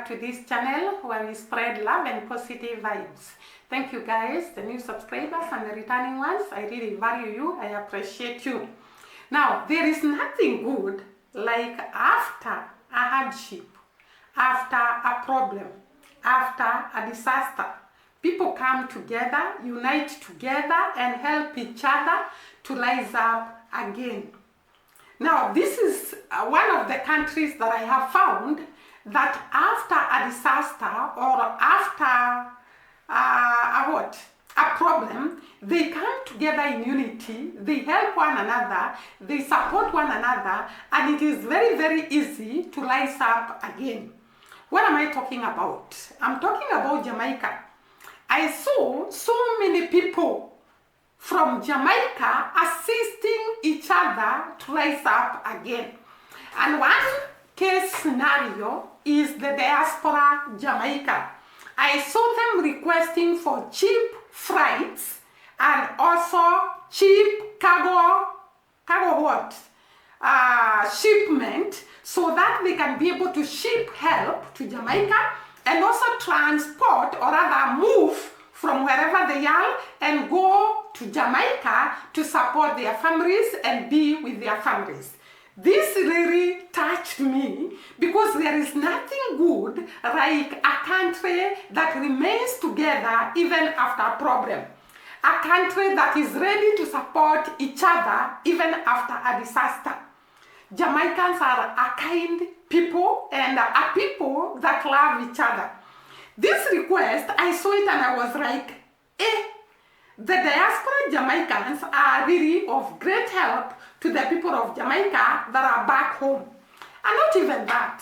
back to this channel where we spread love and positive vibes. Thank you guys, the new subscribers and the returning ones. I really value you. I appreciate you. Now, there is nothing good like after a hardship, after a problem, after a disaster, people come together, unite together, and help each other to rise up again. Now, this is one of the countries that I have found that after a disaster or after a problem, they come together in unity, they help one another, they support one another, and it is very, very easy to rise up again. What am I talking about? I'm talking about Jamaica. I saw so many people from Jamaica assisting each other to rise up again. And one case scenario is the diaspora Jamaica. I saw them requesting for cheap flights and also cheap shipment so that they can be able to ship help to Jamaica and also transport or rather move from wherever they are and go to Jamaica to support their families and be with their families. This really touched me because there is nothing good like a country that remains together even after a problem. A country that is ready to support each other even after a disaster. Jamaicans are a kind people and a people that love each other. This request, I saw it and I was like, the diaspora Jamaicans are really of great help to the people of Jamaica that are back home. And not even that.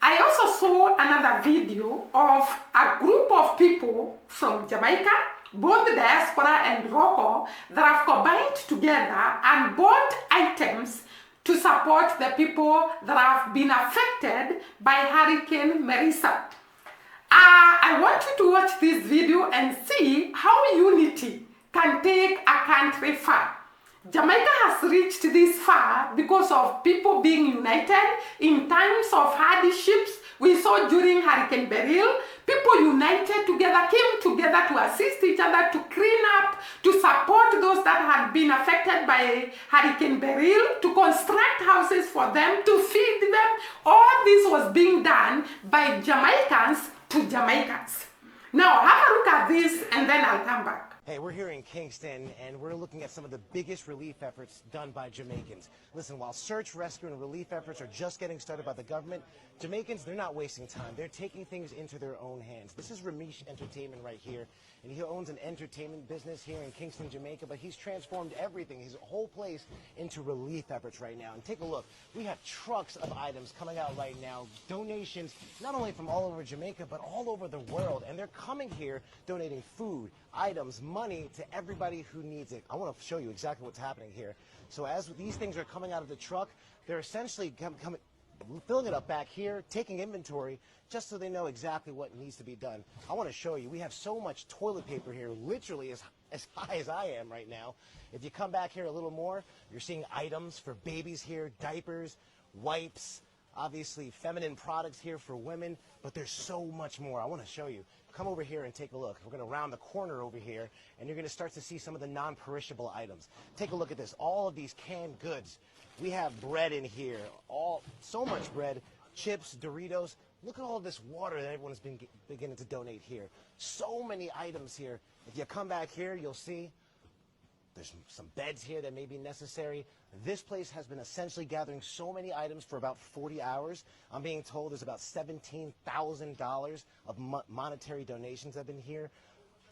I also saw another video of a group of people from Jamaica, both the diaspora and local, that have combined together and bought items to support the people that have been affected by Hurricane Melissa. I want you to watch this video and see how unity can take a country far. Jamaica has reached this far because of people being united in times of hardships. We saw during Hurricane Beryl, people united together, came together to assist each other, to clean up, to support those that had been affected by Hurricane Beryl, to construct houses for them, to feed them. All this was being done by Jamaicans to Jamaicans. Now, have a look at this and then I'll come back. Hey, we're here in Kingston, and we're looking at some of the biggest relief efforts done by Jamaicans. Listen, while search, rescue, and relief efforts are just getting started by the government, Jamaicans, they're not wasting time. They're taking things into their own hands. This is Ramesh Entertainment right here, and he owns an entertainment business here in Kingston, Jamaica, but he's transformed everything, his whole place, into relief efforts right now. And take a look. We have trucks of items coming out right now, donations not only from all over Jamaica, but all over the world, and they're coming here donating food, items, money to everybody who needs it. I want to show you exactly what's happening here. So as these things are coming out of the truck, they're essentially filling it up back here, taking inventory, just so they know exactly what needs to be done. I want to show you, we have so much toilet paper here, literally as high as I am right now. If you come back here a little more, you're seeing items for babies here, diapers, wipes, obviously feminine products here for women, but there's so much more. I want to show you. Come over here and take a look. We're going to round the corner over here, and you're going to start to see some of the non-perishable items. Take a look at this. All of these canned goods. We have bread in here. So much bread, chips, Doritos. Look at all this water that everyone's been beginning to donate here. So many items here. If you come back here, you'll see there's some beds here that may be necessary. This place has been essentially gathering so many items for about 40 hours. I'm being told there's about $17,000 of monetary donations that have been here.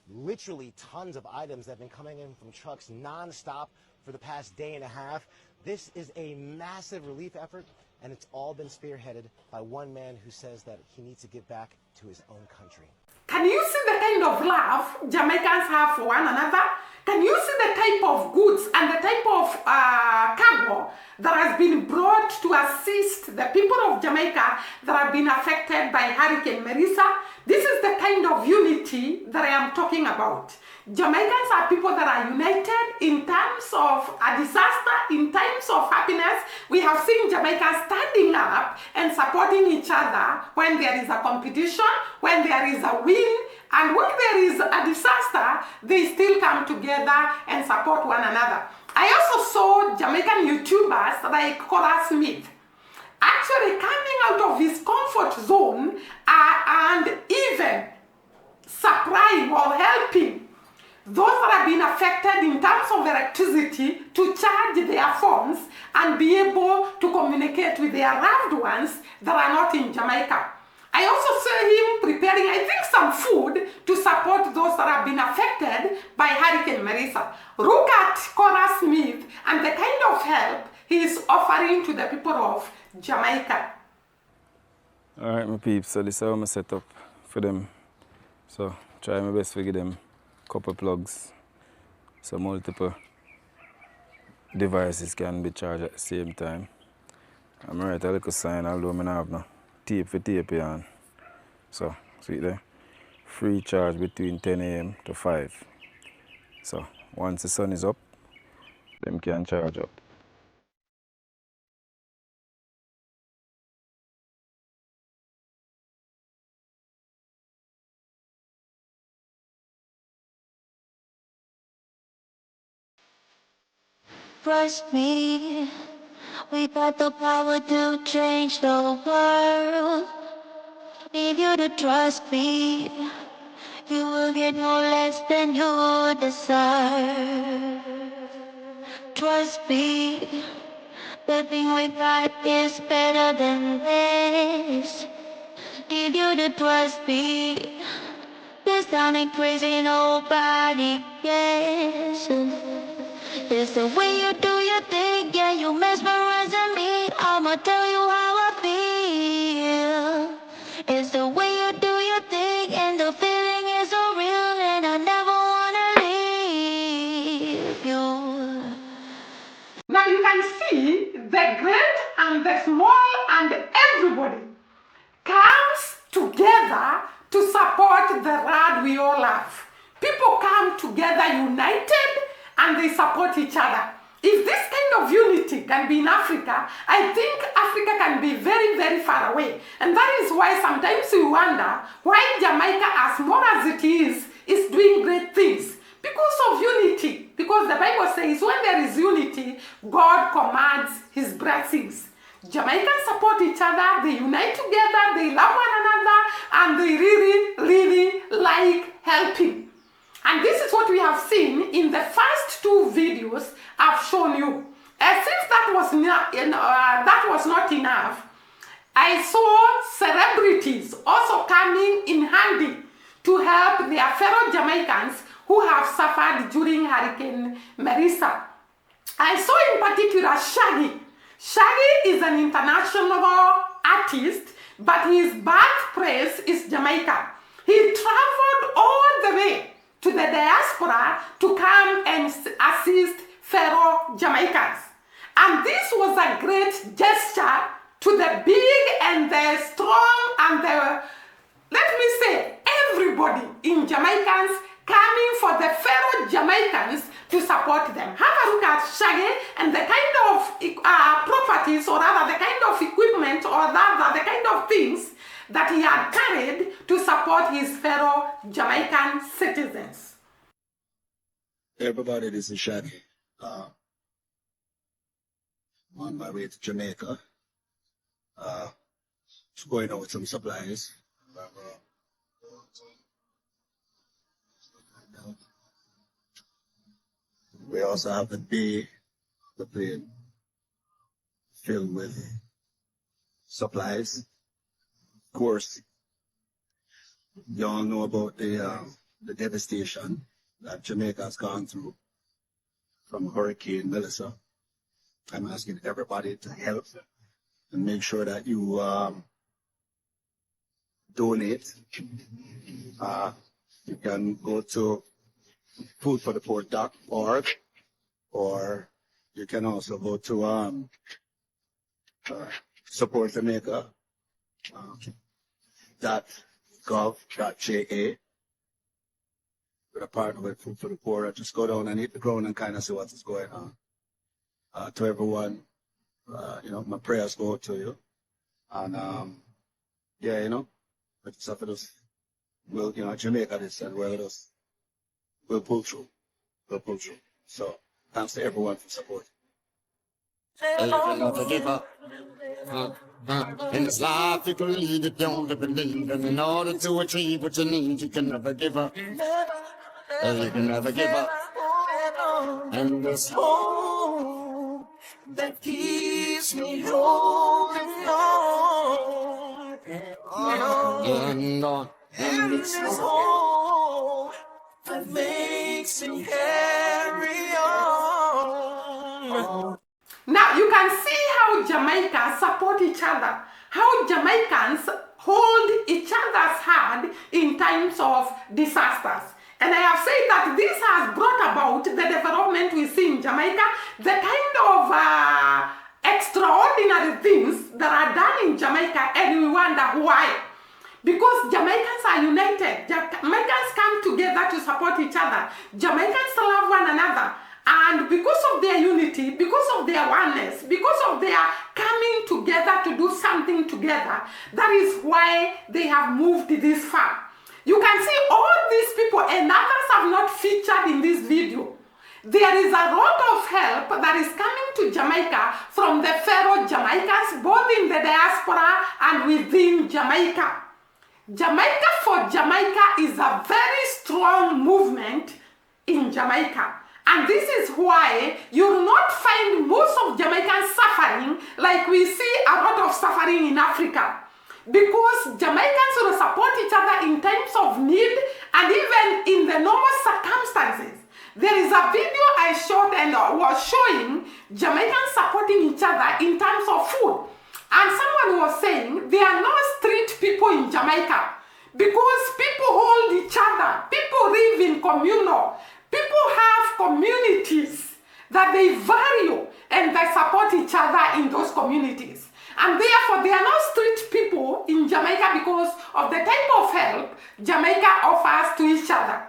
Literally tons of items that have been coming in from trucks nonstop for the past day and a half. This is a massive relief effort, and it's all been spearheaded by one man who says that he needs to give back to his own country. Can you see the kind of love Jamaicans have for one another? Can you see the type of goods and the type of cargo that has been brought to assist the people of Jamaica that have been affected by Hurricane Melissa? This is the kind of unity that I am talking about. Jamaicans are people that are united in times of a disaster, in times of happiness. We have seen Jamaicans standing up and supporting each other when there is a competition, when there is a win, and when there is a disaster, they still come together and support one another. I also saw Jamaican YouTubers like Cora Smith actually coming out of his comfort zone and even supplying or helping those that have been affected in terms of electricity to charge their phones and be able to communicate with their loved ones that are not in Jamaica. I also saw him preparing, I think, some food to support those that have been affected by Hurricane Melissa. Look at Cora Smith and the kind of help he is offering to the people of Jamaica. All right, my peeps, so this is how I'm set up for them. So try my best to give them couple plugs so multiple devices can be charged at the same time. I'm write a little sign, although I don't have no tape for tape on. So see it there? Free charge between 10 a.m. to 5. So once the sun is up, them can charge up. Trust me, we got the power to change the world. Need you to trust me, you will get no less than you deserve. Trust me, the thing we got is better than this. Need you to trust me, this town ain't crazy, nobody cares. It's the way you do your thing, yeah, you mesmerizing me. I'ma tell you how I feel. It's the way you do your thing, and the feeling is so real, and I never wanna leave you. Now you can see the great and the small and everybody comes together to support the rad we all have. People come together united and they support each other. If this kind of unity can be in Africa, I think Africa can be very, very far away. And that is why sometimes we wonder why Jamaica, as small as it is doing great things. Because of unity. Because the Bible says when there is unity, God commands his blessings. Jamaicans support each other, they unite together, they love one another, and they really, really like helping. And this is what we have seen in the first two videos I've shown you. And since that was not enough, I saw celebrities also coming in handy to help their fellow Jamaicans who have suffered during Hurricane Melissa. I saw in particular Shaggy. Shaggy is an international artist, but his birthplace is Jamaica. He traveled all the way to the diaspora to come and assist fellow Jamaicans. And this was a great gesture to the big and the strong and the, let me say, everybody in Jamaicans coming for the fellow Jamaicans to support them. Have a look at Shaggy and the kind of properties, or rather the kind of equipment, or rather the kind of things that he had carried to support his fellow Jamaican citizens. Hey everybody, this is Shaggy. I'm on my way to Jamaica. Just going out with some supplies. We also have the plane filled with supplies. Of course, you all know about the devastation that Jamaica has gone through from Hurricane Melissa. I'm asking everybody to help and make sure that you donate. You can go to foodforthepoor.org, or you can also go to support Jamaica .gov.ja. We're a partner with Food for the Poor. I just go down and hit the ground and kind of see what is going on. To everyone, my prayers go to you. And but it's up to us. We'll, Jamaica this, and we'll pull through. We'll pull through. So thanks to everyone for support. Never give up. In this life you can lead if you only believe, and in order to achieve what you need, you can never give up. You can never give up. And this hope that keeps me holding on and on. And it's this hope that makes me carry on. Now you can see how Jamaica support each other, how Jamaicans hold each other's hand in times of disasters. And I have said that this has brought about the development we see in Jamaica, the kind of extraordinary things that are done in Jamaica, and we wonder why. Because Jamaicans are united. Jamaicans come together to support each other. Jamaicans love one another. And because of their unity, because of their oneness, because of their coming together to do something together, that is why they have moved this far. You can see all these people, and others have not featured in this video. There is a lot of help that is coming to Jamaica from the fellow Jamaicans, both in the diaspora and within Jamaica. Jamaica for Jamaica is a very strong movement in Jamaica. And this is why you will not find most of Jamaicans suffering like we see a lot of suffering in Africa. Because Jamaicans will support each other in times of need and even in the normal circumstances. There is a video I shot and was showing Jamaicans supporting each other in terms of food. And someone was saying there are no street people in Jamaica because people hold each other. People live in communal. People have communities that they value and they support each other in those communities. And therefore, there are no street people in Jamaica because of the type of help Jamaica offers to each other.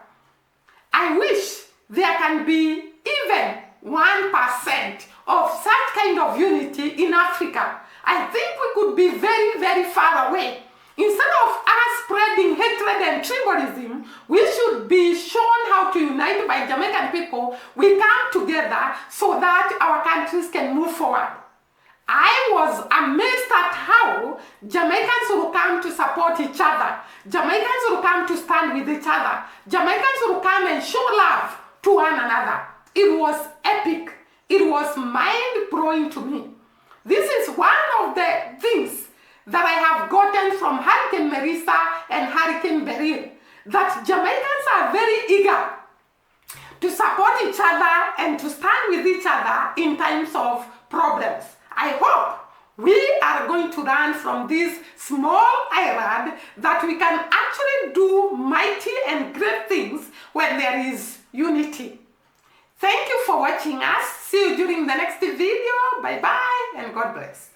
I wish there can be even 1% of such kind of unity in Africa. I think we could be very, very far away. Instead of us spreading hatred and tribalism, we should be shown how to unite by Jamaican people. We come together so that our countries can move forward. I was amazed at how Jamaicans will come to support each other. Jamaicans will come to stand with each other. Jamaicans will come and show love to one another. It was epic. It was mind-blowing to me. This is one of the things that I have gotten from Hurricane Marisa and Hurricane Beryl, that Jamaicans are very eager to support each other and to stand with each other in times of problems. I hope we are going to learn from this small island that we can actually do mighty and great things when there is unity. Thank you for watching us. See you during the next video. Bye-bye and God bless.